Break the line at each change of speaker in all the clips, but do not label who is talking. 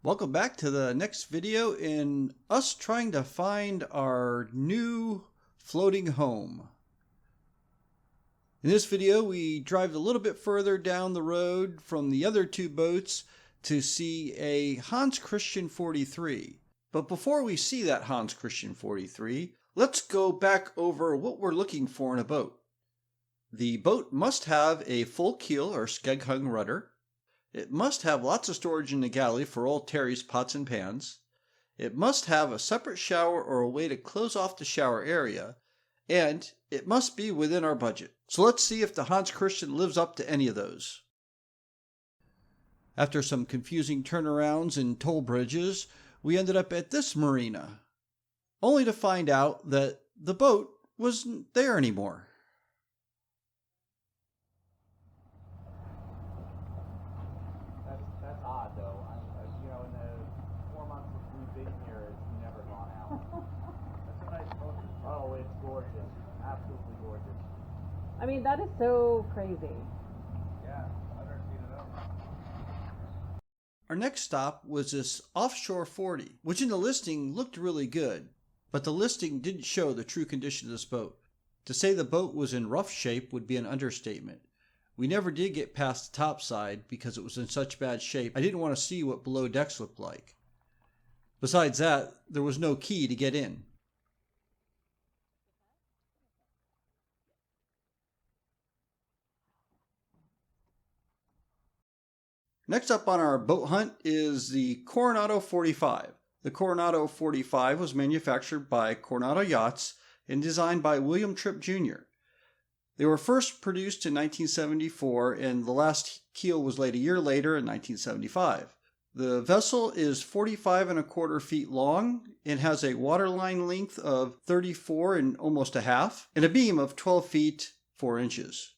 Welcome back to the next video in us trying to find our new floating home. In this video, we drive a little bit further down the road from the other two boats to see a Hans Christian 43. But before we see that Hans Christian 43, let's go back over what we're looking for in a boat. The boat must have a full keel or skeg-hung rudder. It must have lots of storage in the galley for old Terry's pots and pans. It must have a separate shower or a way to close off the shower area. And it must be within our budget. So let's see if the Hans Christian lives up to any of those. After some confusing turnarounds and toll bridges, we ended up at this marina, only to find out that the boat wasn't there anymore.
That's odd, though. You know, in the 4 months since we've been here, it's never gone out. That's a nice boat. Oh, it's gorgeous. Absolutely gorgeous.
I mean, that is so crazy.
Yeah, I've never seen it up.
Our next stop was this Offshore 40, which in the listing looked really good, but the listing didn't show the true condition of this boat. To say the boat was in rough shape would be an understatement. We never did get past the topside because it was in such bad shape I didn't want to see what below decks looked like. Besides that, there was no key to get in. Next up on our boat hunt is the Coronado 45. The Coronado 45 was manufactured by Coronado Yachts and designed by William Tripp Jr. They were first produced in 1974 and the last keel was laid a year later in 1975. The vessel is 45¼ feet long and has a waterline length of 34 and almost a half and a beam of 12 feet 4 inches.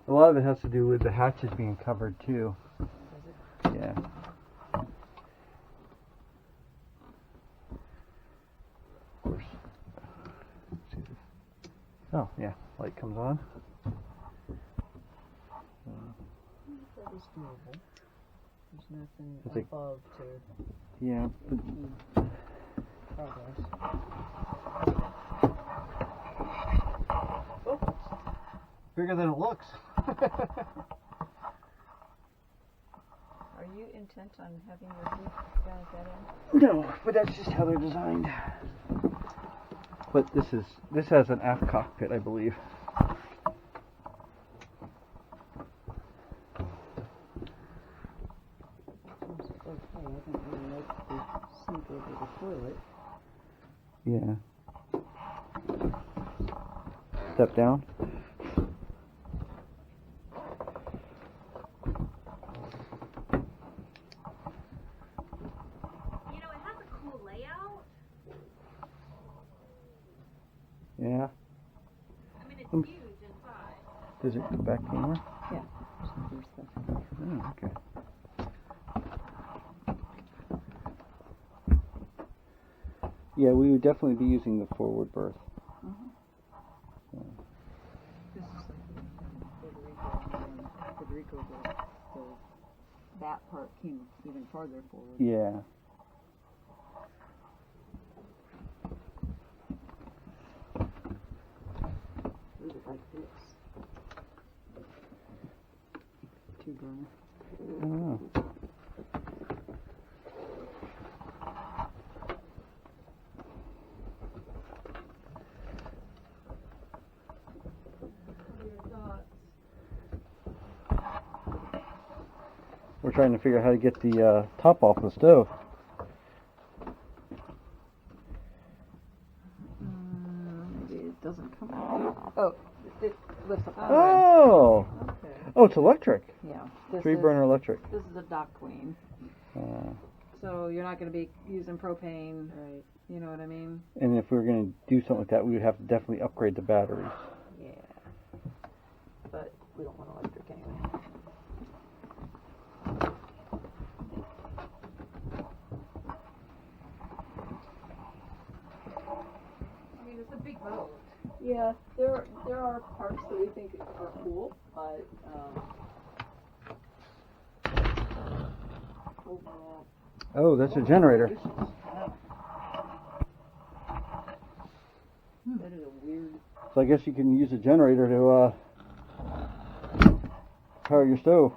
A lot of it has to do with the hatches being covered too. Yeah. Of course. Oh yeah, light comes on.
That is doable. There's nothing
I think-
above to
Yeah.
impede progress.
Bigger than it looks.
Are you intent on having your feet down at that end?
No, but that's just how they're designed. But this has an aft cockpit, I believe.
Seems okay. I don't really like the sink over the toilet.
Yeah. Step down. Yeah.
I mean, it's huge inside.
Does it go back anywhere?
Yeah. There's some gear stuff.
Oh, okay. Yeah, we would definitely be using the forward berth.
This is like Puerto Rico, that part came even farther forward.
Yeah.
Leave it like this. Too dry.
I don't know.
What are your thoughts?
We're trying to figure out how to get the top off the stove.
Maybe it doesn't come out. Oh, it lifts up.
Oh!
Okay.
Oh, it's electric.
Yeah. This
3-burner electric.
This is a dock queen. So you're not going to be using propane. Right. You know what I mean?
And if we were going to do something like that, we would have to definitely upgrade the batteries.
Yeah. But we don't want electric anyway.
I mean, it's a big boat.
Yeah, there are parts that we think are cool, but overall.
Oh, that's a generator.
That is a weird.
So I guess you can use a generator to power your stove.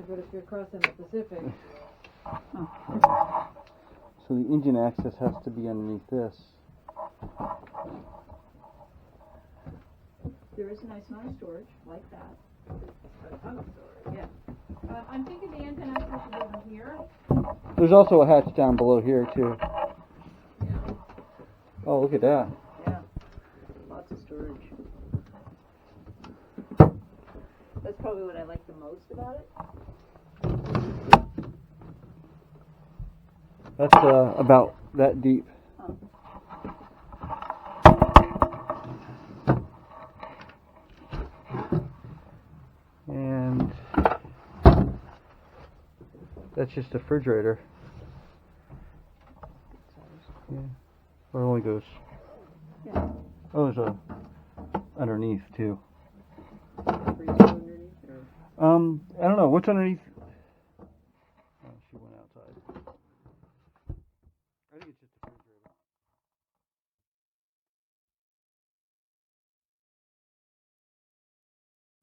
But if you're crossing the Pacific.
So the engine access has to be underneath this.
There is a nice amount of storage, like that. A ton of storage. Yeah.
I'm thinking the engine access is over here.
There's also a hatch down below here too.
Yeah.
Oh, look at that.
Yeah. Lots of storage. That's probably what I like the most about it.
That's about that deep.
Oh.
And that's just a refrigerator. Yeah. Or it only goes.
Yeah.
Oh, there's a underneath too.
Underneath, or?
I don't know what's underneath. Oh, she went outside. I think it's just a refrigerator.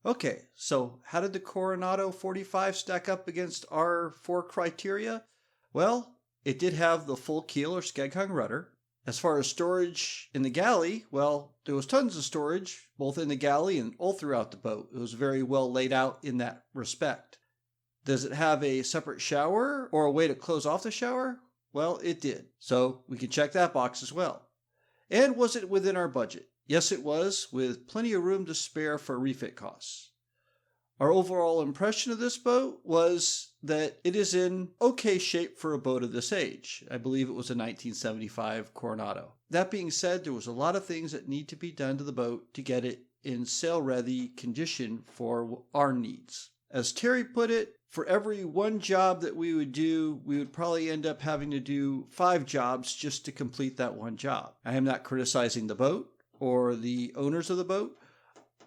Okay, so how did the Coronado 45 stack up against our 4 criteria? Well, it did have the full keel or skeg-hung rudder. As far as storage in the galley, well, there was tons of storage, both in the galley and all throughout the boat. It was very well laid out in that respect. Does it have a separate shower or a way to close off the shower? Well, it did. So we can check that box as well. And was it within our budget? Yes, it was, with plenty of room to spare for refit costs. Our overall impression of this boat was that it is in okay shape for a boat of this age. I believe it was a 1975 Coronado. That being said, there was a lot of things that need to be done to the boat to get it in sail-ready condition for our needs. As Terry put it, for every one job that we would do, we would probably end up having to do 5 jobs just to complete that one job. I am not criticizing the boat or the owners of the boat.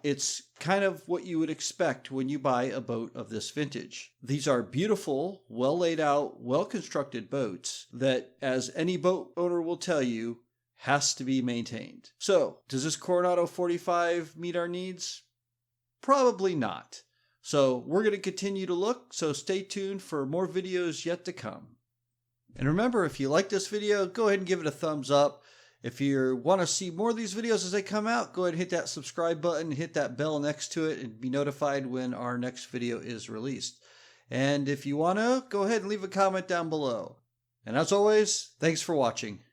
It's kind of what you would expect when you buy a boat of this vintage. These are beautiful, well laid out, well constructed boats that, as any boat owner will tell you, has to be maintained. So, does this Coronado 45 meet our needs? Probably not. So we're going to continue to look, so stay tuned for more videos yet to come. And remember, if you like this video, go ahead and give it a thumbs up. If you want to see more of these videos as they come out, go ahead and hit that subscribe button, hit that bell next to it, and be notified when our next video is released. And if you want to, go ahead and leave a comment down below. And as always, thanks for watching.